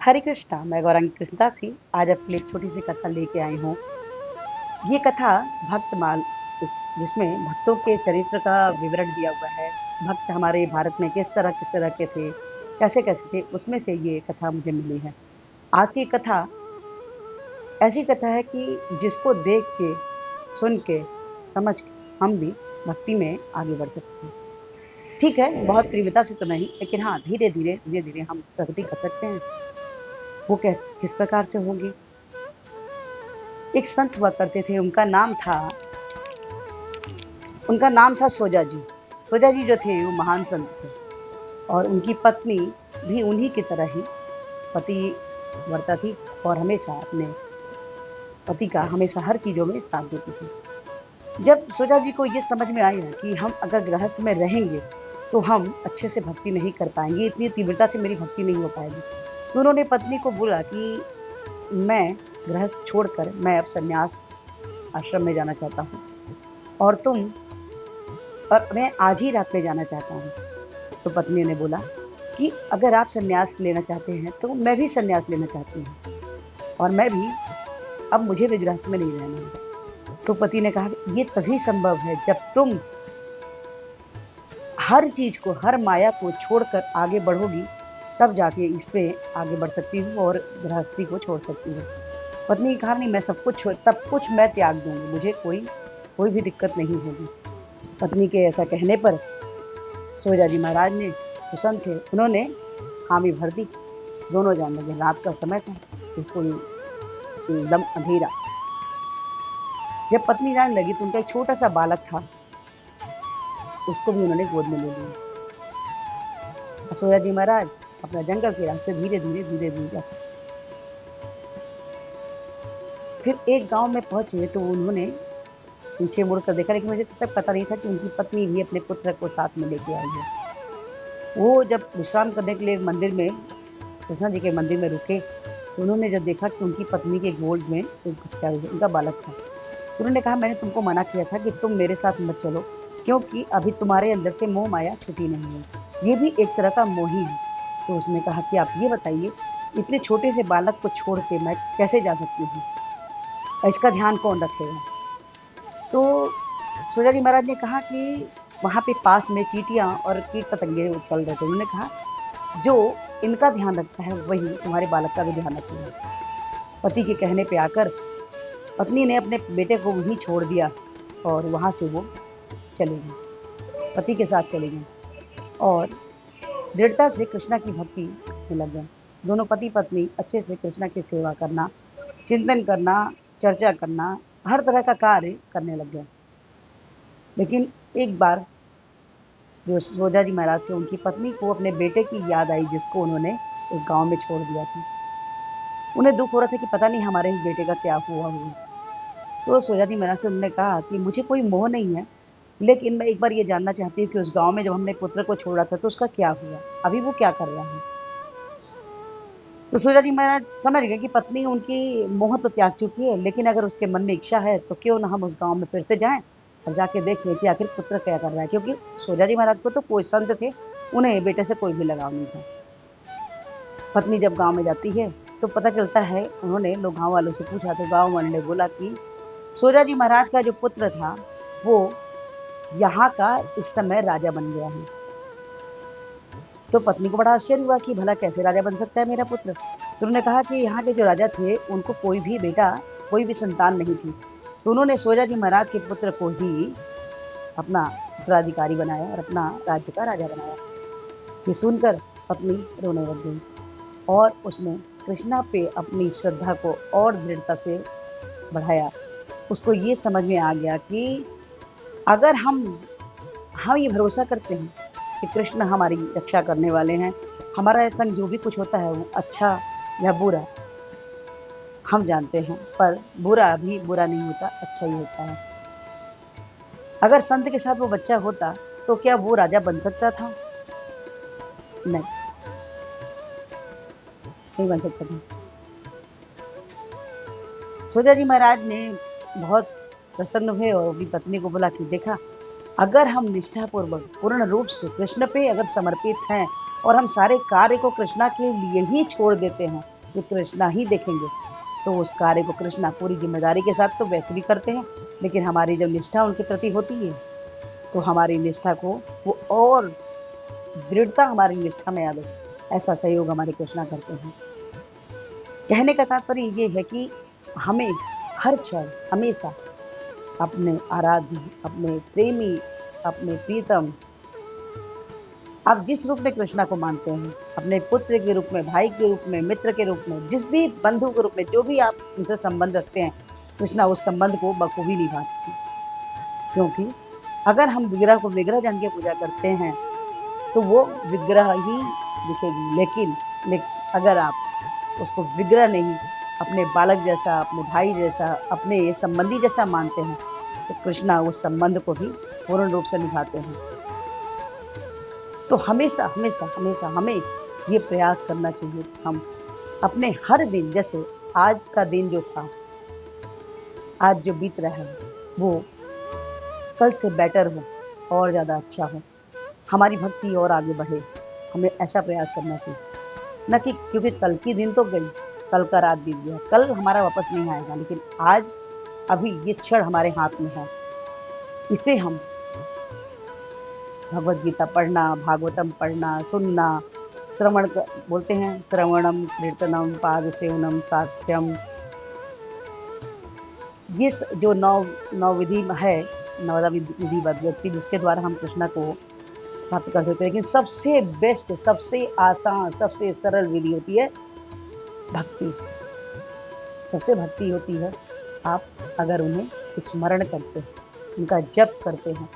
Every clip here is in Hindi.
हरे कृष्णा, मैं गौरांगी कृष्णदासी आज आपके लिए एक छोटी सी कथा लेके आई हूँ। ये कथा भक्तमाल जिसमें भक्तों के चरित्र का विवरण दिया हुआ है। भक्त हमारे भारत में किस तरह के थे, कैसे-कैसे थे, उसमें से ये कथा मुझे मिली है। आज की कथा ऐसी कथा है कि जिसको देख के, सुन के, समझ के हम भी भक्ति में आगे बढ़ सकते हैं। ठीक है, बहुत तीव्रता से तो नहीं, लेकिन हाँ, धीरे-धीरे हम प्रगति कर सकते हैं। वो किस प्रकार से होगी? एक संत हुआ करते थे, उनका नाम था सोजा जी। सोजा जी जो थे वो महान संत थे और उनकी पत्नी भी उन्हीं की तरह ही पतिव्रता थी और हमेशा अपने पति का हमेशा हर चीज़ों में साथ देती थी। जब सोजा जी को ये समझ में आया कि हम अगर गृहस्थ में रहेंगे, तो हम अच्छे से भक्ति नहीं कर पाएँगे, इतनी तीव्रता से मेरी भक्ति नहीं हो पाएगी। तो उन्होंने पत्नी को बोला कि मैं गृहस्थ छोड़कर मैं अब सन्यास आश्रम में जाना चाहता हूँ और मैं आज ही रात में जाना चाहता हूँ। तो पत्नी ने बोला कि अगर आप सन्यास लेना चाहते हैं, तो मैं भी सन्यास लेना चाहती हूँ और मैं भी अब मुझे भी गृहस्थ में नहीं रहना है। तो पति ने कहा कि ये तभी संभव है जब तुम हर चीज़ को, हर माया को छोड़कर आगे बढ़ोगी, तब जाके इस पे आगे बढ़ सकती हूँ और गृहस्थी को छोड़ सकती हूँ। पत्नी ने कहा नहीं, मैं सब कुछ मैं त्याग दूँगी, मुझे कोई भी दिक्कत नहीं होगी। पत्नी के ऐसा कहने पर सोजा जी महाराज ने जो संत थे, उन्होंने हामी भर दी। दोनों जाने लगे, रात का समय था, बिल्कुल एकदम अंधेरा। जब पत्नी जाने लगी तो उनका एक छोटा सा बालक था, उसको भी उन्होंने गोद में ले लिया। सोजा जी महाराज अपना जंगल के रास्ते धीरे-धीरे फिर एक गाँव में पहुँचे तो उन्होंने पीछे मुड़कर देखा, लेकिन मुझे तब तक पता नहीं था कि उनकी पत्नी भी अपने पुत्र को साथ में लेके आई है। वो जब विश्राम करने के लिए मंदिर में, कृष्णा जी के मंदिर में रुके, तो उन्होंने जब देखा कि उनकी पत्नी के गोद में एक बच्चा, उनका बालक था। तो उन्होंने कहा, मैंने तुमको मना किया था कि तुम मेरे साथ मत चलो, क्योंकि अभी तुम्हारे अंदर से मोह माया छूटी नहीं है। ये भी एक तरह का मोह ही है। तो उसने कहा कि आप ये बताइए, इतने छोटे से बालक को छोड़ के मैं कैसे जा सकती हूँ और इसका ध्यान कौन रखेगा? तो सोजा जी महाराज ने कहा कि वहाँ पे पास में चींटियाँ और कीट-पतंगे उछल रहे थे। उन्होंने कहा, जो इनका ध्यान रखता है, वही तुम्हारे बालक का भी ध्यान रखेगा। पति के कहने पे आकर पत्नी ने अपने बेटे को वहीं छोड़ दिया और वहाँ से वो चले गए, पति के साथ चले गए और दृढ़ता से कृष्णा की भक्ति में लग गए। दोनों पति-पत्नी अच्छे से कृष्णा की सेवा करना, चिंतन करना, चर्चा करना, हर तरह का कार्य करने लग गए। लेकिन एक बार जो सोजा जी महाराज थे, उनकी पत्नी को अपने बेटे की याद आई, जिसको उन्होंने एक गाँव में छोड़ दिया था। उन्हें दुःख हो रहा था कि पता नहीं हमारे इस बेटे का क्या हुआ। तो सोजा जी महाराज से उन्होंने कहा कि मुझे कोई मोह नहीं है, लेकिन मैं एक बार ये जानना चाहती हूँ कि उस गाँव में जब हमने पुत्र को छोड़ा था, तो उसका क्या हुआ? अभी वो क्या कर रहा है? तो सोजा जी महाराज समझ गए कि पत्नी उनकी मोह तो त्याग चुकी है, लेकिन अगर उसके मन में इच्छा है, तो क्यों ना हम उस गाँव में फिर से जाएँ और जाके देखें कि आखिर पुत्र क्या कर रहा है। क्योंकि सोजा जी महाराज को तो कोई संत थे, उन्हें बेटे से कोई भी लगाव नहीं था। पत्नी जब गाँव में जाती है, तो पता चलता है, उन्होंने लोग गाँव वालों से पूछा, तो गाँव वालों ने बोला कि सोजा जी महाराज का जो पुत्र था, वो यहाँ का इस समय राजा बन गया है। तो पत्नी को बड़ा आश्चर्य हुआ कि भला कैसे राजा बन सकता है मेरा पुत्र? तो उन्होंने कहा कि यहाँ के जो राजा थे, उनको कोई भी बेटा, कोई भी संतान नहीं थी। तो उन्होंने सोजा जी महाराज के पुत्र को ही अपना उत्तराधिकारी बनाया और अपना राज्य का राजा बनाया। ये सुनकर पत्नी रोने लग गई और उसने कृष्णा पे अपनी श्रद्धा को और दृढ़ता से बढ़ाया। उसको ये समझ में आ गया कि अगर हम ये भरोसा करते हैं कि कृष्ण हमारी रक्षा करने वाले हैं, हमारा संग जो भी कुछ होता है वो अच्छा या बुरा हम जानते हैं, पर बुरा भी बुरा नहीं होता, अच्छा ही होता है। अगर संत के साथ वो बच्चा होता, तो क्या वो राजा बन सकता था? नहीं, नहीं बन सकता था। सोजा जी महाराज ने बहुत प्रसन्न हुए और अपनी पत्नी को बोला कि देखा, अगर हम निष्ठापूर्वक पूर्ण रूप से कृष्ण पे अगर समर्पित हैं और हम सारे कार्य को कृष्णा के लिए ही छोड़ देते हैं, जो कृष्णा ही देखेंगे, तो उस कार्य को कृष्णा पूरी जिम्मेदारी के साथ तो वैसे भी करते हैं, लेकिन हमारी जब निष्ठा उनके प्रति होती है, तो हमारी निष्ठा को वो और दृढ़ता हमारी निष्ठा में आ गई, ऐसा सहयोग हमारे कृष्णा करते हैं। कहने का तात्पर्य ये है कि हमें हर क्षण हमेशा अपने आराध्य, अपने प्रेमी, अपने प्रीतम, आप जिस रूप में कृष्णा को मानते हैं, अपने पुत्र के रूप में, भाई के रूप में, मित्र के रूप में, जिस भी बंधु के रूप में, जो भी आप उनसे संबंध रखते हैं, कृष्णा उस संबंध को बखूबी निभाते हैं। क्योंकि अगर हम विग्रह को विग्रह जान के पूजा करते हैं, तो वो विग्रह ही दिखेगी, लेकिन अगर आप उसको विग्रह नहीं, अपने बालक जैसा, अपने भाई जैसा, अपने संबंधी जैसा मानते हैं, तो कृष्णा उस संबंध को भी पूर्ण रूप से निभाते हैं। तो हमेशा हमेशा हमेशा हमें ये प्रयास करना चाहिए कि हम अपने हर दिन, जैसे आज का दिन जो था, आज जो बीत रहा है, वो कल से बेटर हो और ज़्यादा अच्छा हो, हमारी भक्ति और आगे बढ़े, हमें ऐसा प्रयास करना चाहिए। न कि क्योंकि कल की दिन तो गई, कल का रात बीत गया, कल हमारा वापस नहीं आएगा, लेकिन आज अभी ये क्षण हमारे हाथ में है, इसे हम भगवद गीता पढ़ना, भागवतम पढ़ना, सुनना, बोलते हैं श्रवणम कीर्तनम पाद सेवनम सात्यम, ये जो नौ विधि है, नवदा विधि व्यक्ति, जिसके द्वारा हम कृष्णा को प्राप्त कर सकते हैं। लेकिन सबसे बेस्ट, सबसे आसान, सबसे सरल विधि होती है भक्ति। सबसे भक्ति होती है आप अगर उन्हें स्मरण करते हैं, उनका जप करते हैं,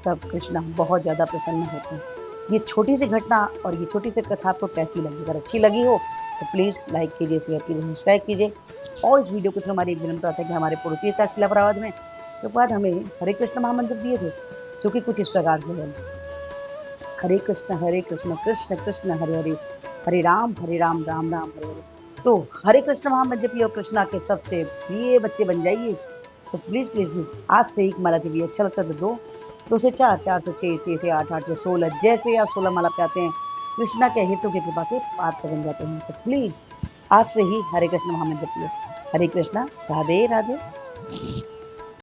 तब कृष्णा बहुत ज़्यादा प्रसन्न होते हैं। ये छोटी सी घटना और ये छोटी सी कथा आपको कैसी लगी? अगर अच्छी लगी हो तो प्लीज़ लाइक कीजिए, शेयर कीजिए, सब्सक्राइब कीजिए। और इस वीडियो को थ्रू हमारी एक विनम्रता है कि हमारे पड़ोसी इलाहाबाद में तो बाद हमें हरे कृष्ण महामंत्र दिए थे, जो कि कुछ इस प्रकार से है: हरे कृष्ण कृष्ण कृष्ण हरे हरे, हरे राम राम राम हरे हरे। तो हरे कृष्ण महामंत्र जपिए और कृष्णा के सबसे प्रिय बच्चे बन जाइए। तो प्लीज़ प्लीज़ प्लीज़ आज से ही माला जपिए। अच्छा लगता है तो 2 से 4, 4 से 6, 6 से 8, 8 से 16, जैसे आप 16 माला पे आते हैं, कृष्णा के हितों की कृपा से पात्र बन जाते हैं। तो प्लीज़ आज से ही हरे कृष्ण महामंत्र जपिए। हरे कृष्णा, राधे राधे।